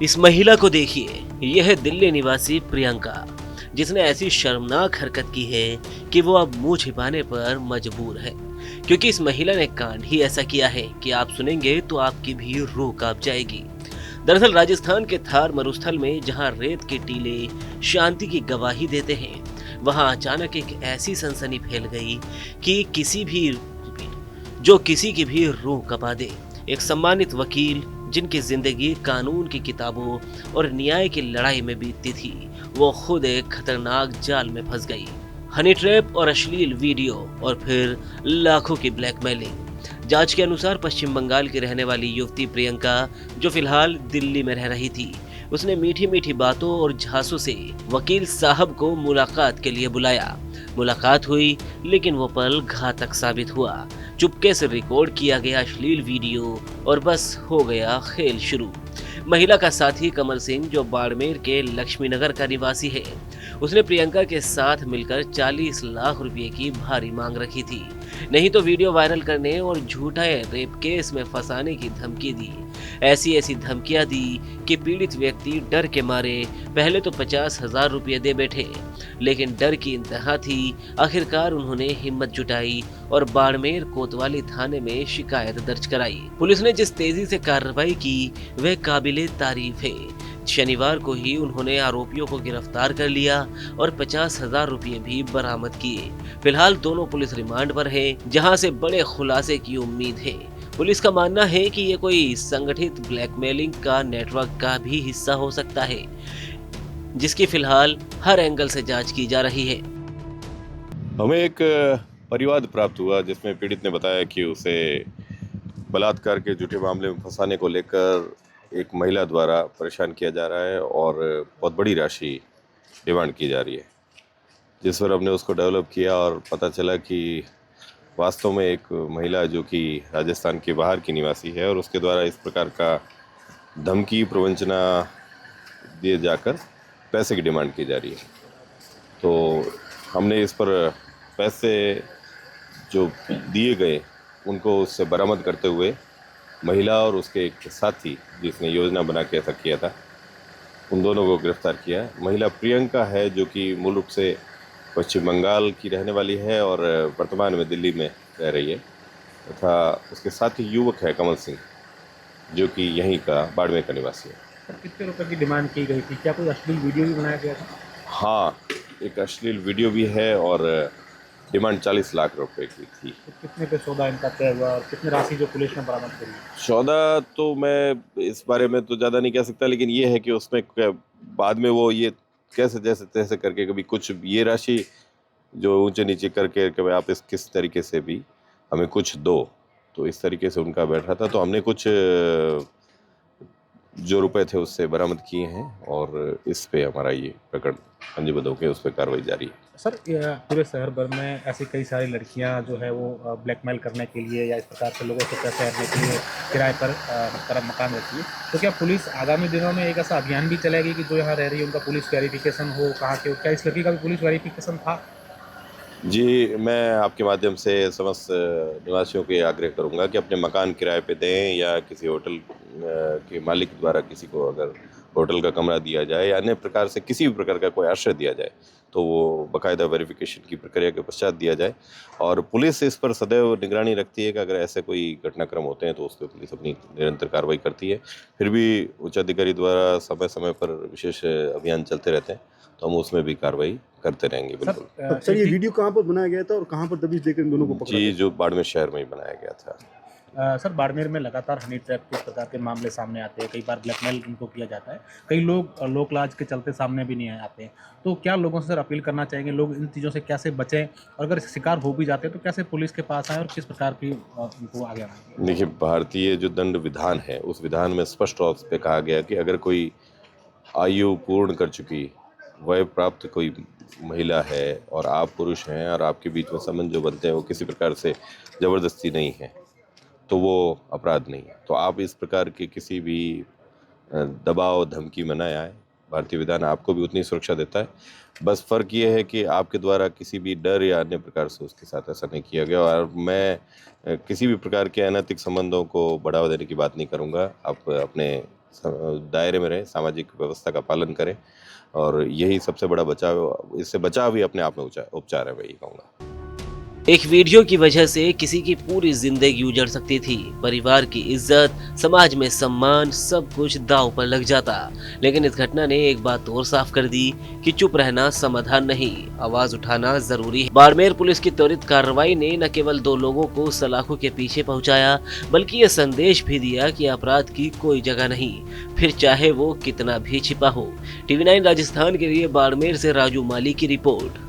इस महिला को देखिए, यह है दिल्ली निवासी प्रियंका, जिसने ऐसी शर्मनाक हरकत की है कि वो अब मुंह छिपाने पर मजबूर है। क्योंकि इस महिला ने कांड ही ऐसा किया है कि आप सुनेंगे तो आपकी भी रूह कांप जाएगी। दरअसल राजस्थान के थार मरुस्थल में जहां रेत के टीले शांति की गवाही देते हैं, वहां अचानक एक ऐसी सनसनी फैल गई कि किसी की भी रूह कपा दे। एक सम्मानित वकील, जिनकी जिंदगी कानून की किताबों और न्याय की लड़ाई में बीतती थी, वो खुद एक खतरनाक जाल में फंस गई। हनी ट्रैप और अश्लील वीडियो और फिर लाखों की ब्लैकमेलिंग। जांच के अनुसार पश्चिम बंगाल की रहने वाली युवती प्रियंका, जो फिलहाल दिल्ली में रह रही थी, उसने मीठी मीठी बातों और झांसों से वकील साहब को मुलाकात के लिए बुलाया। मुलाकात हुई, लेकिन वो पल घातक साबित हुआ। चुपके से रिकॉर्ड किया गया अश्लील वीडियो और बस हो गया खेल शुरू। महिला का साथी कमल सिंह, जो बाड़मेर के लक्ष्मी नगर का निवासी है, उसने प्रियंका के साथ मिलकर 40 लाख रुपए की भारी मांग रखी थी। नहीं तो वीडियो वायरल करने और झूठा रेप केस में फंसाने की धमकी दी। ऐसी ऐसी धमकियां दी कि पीड़ित व्यक्ति डर के मारे पहले तो 50,000 रुपये दे बैठे, लेकिन डर की इंतहा थी। आखिरकार उन्होंने हिम्मत जुटाई और बाड़मेर कोतवाली थाने में शिकायत दर्ज कराई। पुलिस ने जिस तेजी से कार्रवाई की, वह काबिले तारीफ है। शनिवार को ही उन्होंने आरोपियों को गिरफ्तार कर लिया और 50,000 रुपये भी बरामद किए। फिलहाल दोनों पुलिस रिमांड पर हैं, जहां से बड़े खुलासे की उम्मीद है। पुलिस का मानना है कि ये कोई संगठित ब्लैकमेलिंग का नेटवर्क का भी हिस्सा हो सकता है, जिसकी फिलहाल हर एंगल से जांच की जा रही है। हमें एक परिवाद प्राप्त हुआ जिसमें पीड़ित ने बताया कि उसे बलात्कार के झूठे मामले में फंसाने को लेकर एक महिला द्वारा परेशान किया जा रहा है और बहुत बड़ी राशि डिमांड की जा रही है। जिस पर हमने उसको डेवलप किया और पता चला कि वास्तव में एक महिला जो कि राजस्थान के बाहर की निवासी है और उसके द्वारा इस प्रकार का धमकी प्रवंचना दिए जाकर पैसे की डिमांड की जा रही है। तो हमने इस पर पैसे जो दिए गए उनको उससे बरामद करते हुए महिला और उसके एक साथी जिसने योजना बना के ऐसा किया था, उन दोनों को गिरफ्तार किया है। महिला प्रियंका है जो कि मूल रूप से पश्चिम बंगाल की रहने वाली है और वर्तमान में दिल्ली में रह रही है, तथा उसके साथी युवक है कमल सिंह, जो कि यहीं का बाड़मेर का निवासी है। सर, कितने रुपए की डिमांड की गई थी? क्या कोई अश्लील वीडियो भी बनाया गया था? हाँ, एक अश्लील वीडियो भी है और डिमांड 40 लाख रुपए की थी। तो कितने पे सौदा इनका तय हुआ और कितनी राशि जो पुलिस ने बरामद करी? सौदा तो मैं इस बारे में तो ज़्यादा नहीं कह सकता, लेकिन ये है कि उसमें बाद में वो ये कैसे जैसे तैसे करके कभी कुछ ये राशि जो ऊंचे नीचे करके कि भाई आप इस किस तरीके से भी हमें कुछ दो, तो इस तरीके से उनका बैठ रहा था। तो हमने कुछ जो रुपए थे उससे बरामद किए हैं और इस पे हमारा ये प्रकरण पंजीबद्ध होकर उस पर कार्रवाई जारी है। सर, पूरे शहर भर में ऐसी कई सारी लड़कियां जो है वो ब्लैकमेल करने के लिए या इस प्रकार से लोगों से पैसे हड़पने के लिए किराए पर मकान रहती है। तो क्या पुलिस आगामी दिनों में एक ऐसा अभियान भी चलाएगी कि जो यहाँ रह रही है उनका पुलिस वेरिफिकेशन हो? कहाँ के, क्या इस लड़की का भी पुलिस वेरिफिकेशन था? जी, मैं आपके माध्यम से समस्त निवासियों को ये आग्रह करूँगा कि अपने मकान किराए पे दें या किसी होटल के मालिक द्वारा किसी को अगर होटल का कमरा दिया जाए या अन्य प्रकार से किसी भी प्रकार का कोई आश्रय दिया जाए, तो वो बाकायदा वेरिफिकेशन की प्रक्रिया के पश्चात दिया जाए। और पुलिस इस पर सदैव निगरानी रखती है कि अगर ऐसे कोई घटनाक्रम होते हैं तो उस पर पुलिस अपनी निरंतर कार्रवाई करती है। फिर भी उच्च अधिकारी द्वारा समय समय पर विशेष अभियान चलते रहते हैं, तो हम उसमें भी कार्रवाई करते रहेंगे। बिल्कुल। सर, ये वीडियो कहाँ पर बनाया गया था और कहाँ पर दबिश देकर इन दोनों को पकड़ा जी, गया? जो बाड़मेर शहर में ही बनाया गया था। सर, बाड़मेर में लगातार हनी ट्रैप के इस प्रकार के मामले सामने आते हैं। कई बार ब्लैकमेल इनको किया जाता है। कई लोग लोक लाज के चलते सामने भी नहीं आते हैं। तो क्या लोगों से सर अपील करना चाहेंगे, लोग इन चीज़ों से कैसे बचें और अगर शिकार हो भी जाते हैं तो कैसे पुलिस के पास आएँ और किस प्रकार की उनको आगे आना चाहिए? देखिए, भारतीय जो दंड विधान है, उस विधान में स्पष्ट तौर पे कहा गया कि अगर कोई आयु पूर्ण कर चुकी, वय प्राप्त कोई महिला है और आप पुरुष हैं और आपके बीच में संबंध जो बनते हैं वो किसी प्रकार से ज़बरदस्ती नहीं है, तो वो अपराध नहीं है। तो आप इस प्रकार के किसी भी दबाव धमकी में न आए। भारतीय विधान आपको भी उतनी सुरक्षा देता है। बस फ़र्क ये है कि आपके द्वारा किसी भी डर या अन्य प्रकार से उसके साथ ऐसा नहीं किया गया। और मैं किसी भी प्रकार के अनैतिक संबंधों को बढ़ावा देने की बात नहीं करूँगा। आप अपने दायरे में रहें, सामाजिक व्यवस्था का पालन करें और यही सबसे बड़ा बचाव, इससे बचाव ही अपने आप में उपचार है, मैं यही कहूँगा। एक वीडियो की वजह से किसी की पूरी जिंदगी उजड़ सकती थी, परिवार की इज्जत, समाज में सम्मान, सब कुछ दांव पर लग जाता। लेकिन इस घटना ने एक बात और साफ कर दी कि चुप रहना समाधान नहीं, आवाज उठाना जरूरी है। बाड़मेर पुलिस की त्वरित कार्रवाई ने न केवल 2 लोगों को सलाखों के पीछे पहुंचाया, बल्कि ये संदेश भी दिया कि अपराध की कोई जगह नहीं, फिर चाहे वो कितना भी छिपा हो। TV9 राजस्थान के लिए बाड़मेर से राजू माली की रिपोर्ट।